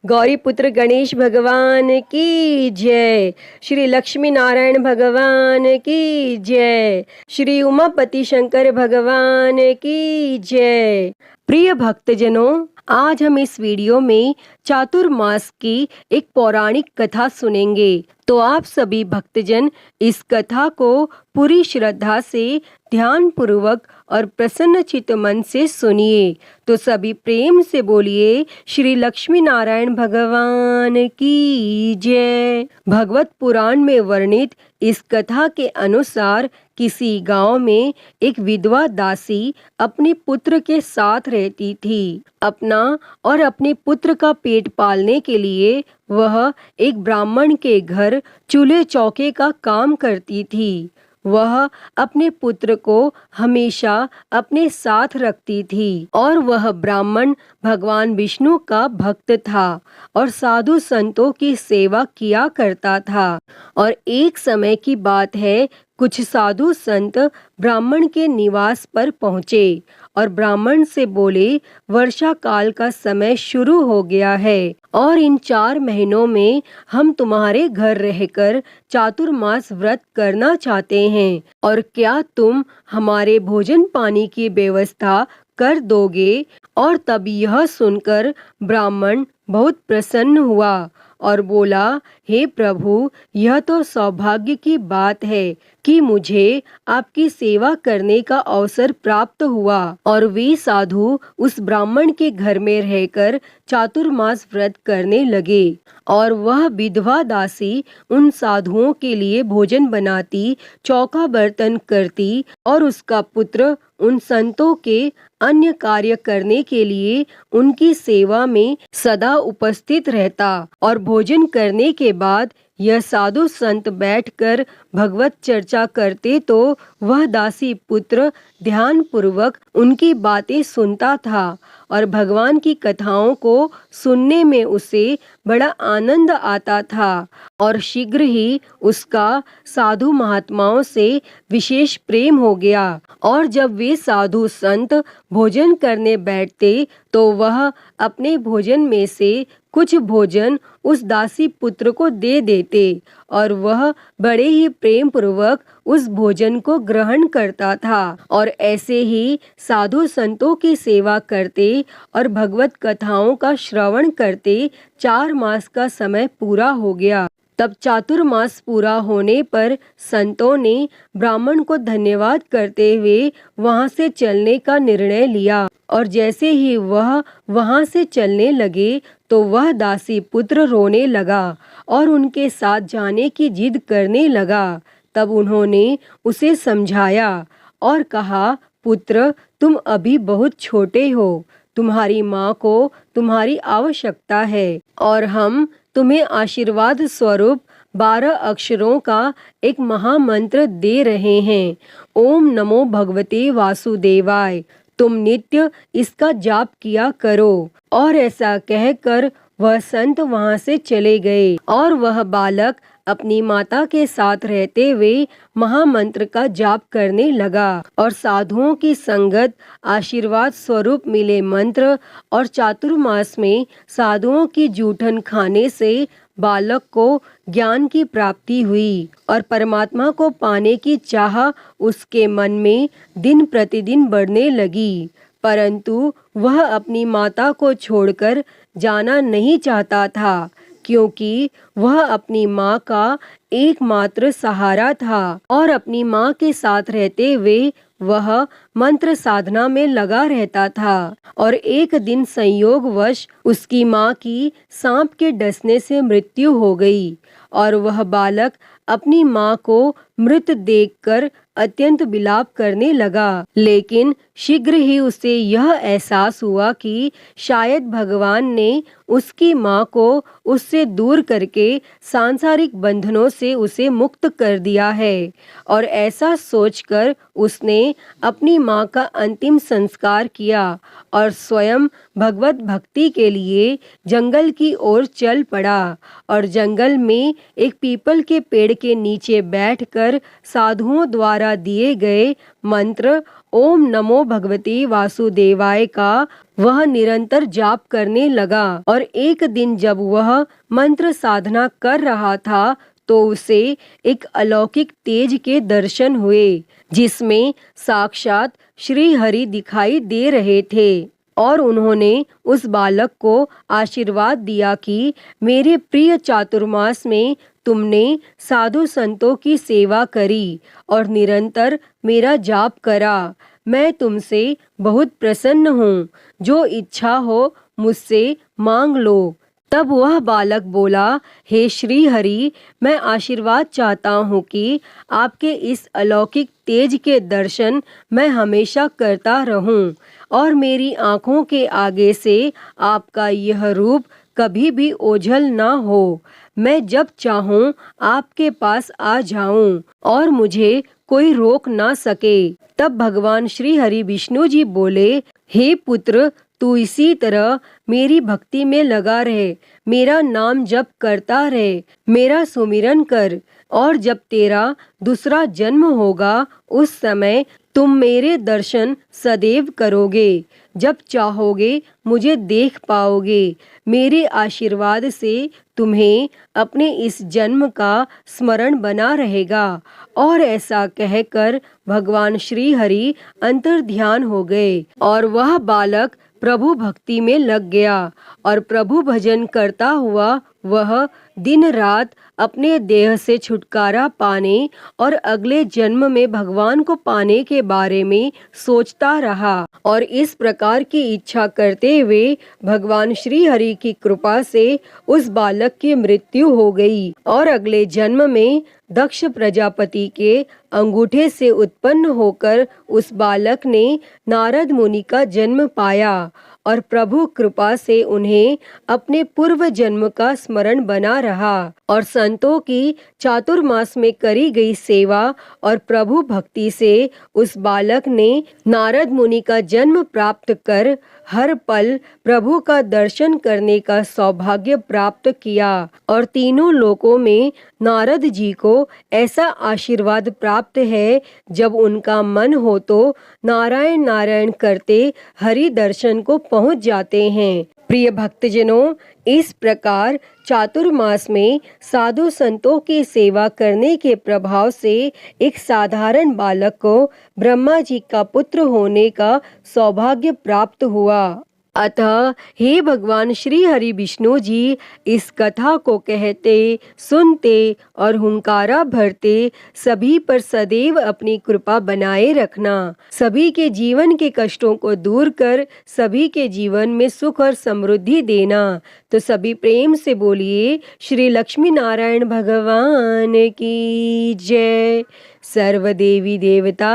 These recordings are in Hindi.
गौरी पुत्र गणेश भगवान की जय। श्री लक्ष्मी नारायण भगवान की जय। श्री उमापति शंकर भगवान की जय। प्रिय भक्तजनों, आज हम इस वीडियो में चातुर्मास की एक पौराणिक कथा सुनेंगे। तो आप सभी भक्तजन इस कथा को पूरी श्रद्धा से, ध्यान पूर्वक और प्रसन्न चित्त मन से सुनिए। तो सभी प्रेम से बोलिए श्री लक्ष्मी नारायण भगवान की जय। भगवत पुराण में वर्णित इस कथा के अनुसार किसी गांव में एक विधवा दासी अपने पुत्र के साथ रहती थी। अपना और अपने पुत्र का पेट पालने के लिए वह एक ब्राह्मण के घर चूल्हे चौके का काम करती थी। वह अपने पुत्र को हमेशा अपने साथ रखती थी और वह ब्राह्मण भगवान विष्णु का भक्त था और साधु संतों की सेवा किया करता था। और एक समय की बात है, कुछ साधु संत ब्राह्मण के निवास पर पहुँचे और ब्राह्मण से बोले, वर्षा काल का समय शुरू हो गया है और इन 4 महीनों में हम तुम्हारे घर रहकर चातुर्मास व्रत करना चाहते हैं और क्या तुम हमारे भोजन पानी की व्यवस्था कर दोगे? और तब यह सुनकर ब्राह्मण बहुत प्रसन्न हुआ और बोला, हे प्रभु, यह तो सौभाग्य की बात है कि मुझे आपकी सेवा करने का अवसर प्राप्त हुआ। और वे साधु उस ब्राह्मण के घर में रहकर चातुर्मास व्रत करने लगे और वह विधवा दासी उन साधुओं के लिए भोजन बनाती, चौका बर्तन करती और उसका पुत्र उन संतों के अन्य कार्य करने के लिए उनकी सेवा में सदा उपस्थित रहता। और भोजन करने के बाद यह साधु संत बैठकर भगवत चर्चा करते तो वह दासी पुत्र ध्यान पूर्वक उनकी बातें सुनता था और भगवान की कथाओं को सुनने में उसे बड़ा आनंद आता था और शीघ्र ही उसका साधु महात्माओं से विशेष प्रेम हो गया। और जब वे साधु संत भोजन करने बैठते तो वह अपने भोजन में से कुछ भोजन उस दासी पुत्र को दे देते और वह बड़े ही प्रेम पूर्वक उस भोजन को ग्रहण करता था। और ऐसे ही साधु संतों की सेवा करते और भगवत कथाओं का श्रवण करते 4 मास का समय पूरा हो गया। तब चातुर्मास पूरा होने पर संतों ने ब्राह्मण को धन्यवाद करते हुए वहां से चलने का निर्णय लिया। और जैसे ही वह वहां से चलने लगे तो वह दासी पुत्र रोने लगा और उनके साथ जाने की जिद करने लगा। तब उन्होंने उसे समझाया और कहा, पुत्र, तुम अभी बहुत छोटे हो, तुम्हारी माँ को तुम्हारी आवश्यकता है और हम तुम्हें आशीर्वाद स्वरूप 12 अक्षरों का एक महामंत्र दे रहे हैं। ओम नमो भगवते वासुदेवाय। तुम नित्य इसका जाप किया करो। और ऐसा कहकर वह संत वहां से चले गए और वह बालक अपनी माता के साथ रहते हुए महामंत्र का जाप करने लगा। और साधुओं की संगत, आशीर्वाद स्वरूप मिले मंत्र और चातुर्मास में साधुओं की जूठन खाने से बालक को ज्ञान की प्राप्ति हुई और परमात्मा को पाने की चाह उसके मन में दिन प्रतिदिन बढ़ने लगी। परंतु वह अपनी माता को छोड़कर जाना नहीं चाहता था क्योंकि वह अपनी माँ का एकमात्र सहारा था और अपनी माँ के साथ रहते हुए वह मंत्र साधना में लगा रहता था। और एक दिन संयोगवश उसकी माँ की सांप के डसने से मृत्यु हो गई और वह बालक अपनी माँ को मृत देखकर अत्यंत विलाप करने लगा। लेकिन शीघ्र ही उसे यह एहसास हुआ कि शायद भगवान ने उसकी माँ को उससे दूर करके सांसारिक बंधनों से उसे मुक्त कर दिया है। और ऐसा सोचकर उसने अपनी माँ का अंतिम संस्कार किया और स्वयं भगवत भक्ति के लिए जंगल की ओर चल पड़ा। और जंगल में एक पीपल के पेड़ के नीचे बैठकर साधुओं द्वारा दिए गए मंत्र ओम नमो भगवते वासुदेवाय का वह निरंतर जाप करने लगा और एक दिन जब वह मंत्र साधना कर रहा था तो उसे एक अलौकिक तेज के दर्शन हुए, जिसमें साक्षात श्री हरि दिखाई दे रहे थे और उन्होंने उस बालक को आशीर्वाद दिया कि मेरे प्रिय चातुर्मास में तुमने साधु संतों की सेवा करी और निरंतर मेरा जाप करा। मैं तुमसे बहुत प्रसन्न हूँ। जो इच्छा हो मुझसे मांग लो। तब वह बालक बोला, हे श्री हरि, मैं आशीर्वाद चाहता हूँ कि आपके इस अलौकिक तेज के दर्शन मैं हमेशा करता रहूं और मेरी आँखों के आगे से आपका यह रूप कभी भी ओझल ना हो। मैं जब चाहूं आपके पास आ जाऊं और मुझे कोई रोक ना सके। तब भगवान श्री हरि विष्णु जी बोले, हे पुत्र, तू इसी तरह मेरी भक्ति में लगा रहे, मेरा नाम जप करता रहे, मेरा सुमिरन कर और जब तेरा दूसरा जन्म होगा उस समय तुम मेरे दर्शन सदैव करोगे। जब चाहोगे मुझे देख पाओगे। मेरे आशीर्वाद से तुम्हें अपने इस जन्म का स्मरण बना रहेगा। और ऐसा कहकर भगवान श्री हरि अंतर्ध्यान हो गए और वह बालक प्रभु भक्ति में लग गया और प्रभु भजन करता हुआ वह दिन रात अपने देह से छुटकारा पाने और अगले जन्म में भगवान को पाने के बारे में सोचता रहा और इस प्रकार की इच्छा करते हुए भगवान श्री हरि की कृपा से उस बालक की मृत्यु हो गई और अगले जन्म में दक्ष प्रजापति के अंगूठे से उत्पन्न होकर उस बालक ने नारद मुनि का जन्म पाया और प्रभु कृपा से उन्हें अपने पूर्व जन्म का स्मरण बना रहा और संतों की चातुर्मास में करी गई सेवा और प्रभु भक्ति से उस बालक ने नारद मुनि का जन्म प्राप्त कर हर पल प्रभु का दर्शन करने का सौभाग्य प्राप्त किया और तीनों लोकों में नारद जी को ऐसा आशीर्वाद प्राप्त है जब उनका मन हो तो नारायण नारायण करते हरि दर्शन को पहुंच जाते हैं। प्रिय भक्तजनों, इस प्रकार चातुर्मास में साधु संतों की सेवा करने के प्रभाव से एक साधारण बालक को ब्रह्मा जी का पुत्र होने का सौभाग्य प्राप्त हुआ। अतः हे भगवान श्री हरि विष्णु जी, इस कथा को कहते, सुनते और हुंकारा भरते सभी पर सदैव अपनी कृपा बनाए रखना। सभी के जीवन के कष्टों को दूर कर सभी के जीवन में सुख और समृद्धि देना। तो सभी प्रेम से बोलिए, श्री लक्ष्मी नारायण भगवान की जय। सर्व देवी देवता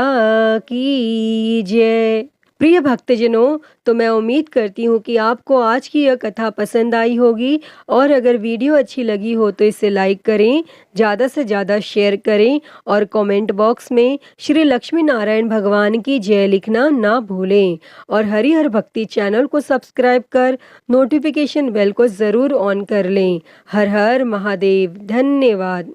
की जय। प्रिय भक्तजनों, तो मैं उम्मीद करती हूँ कि आपको आज की यह कथा पसंद आई होगी और अगर वीडियो अच्छी लगी हो तो इसे लाइक करें, ज़्यादा से ज़्यादा शेयर करें और कमेंट बॉक्स में श्री लक्ष्मी नारायण भगवान की जय लिखना ना भूलें और हरिहर भक्ति चैनल को सब्सक्राइब कर नोटिफिकेशन बेल को ज़रूर ऑन कर लें। हर हर महादेव। धन्यवाद।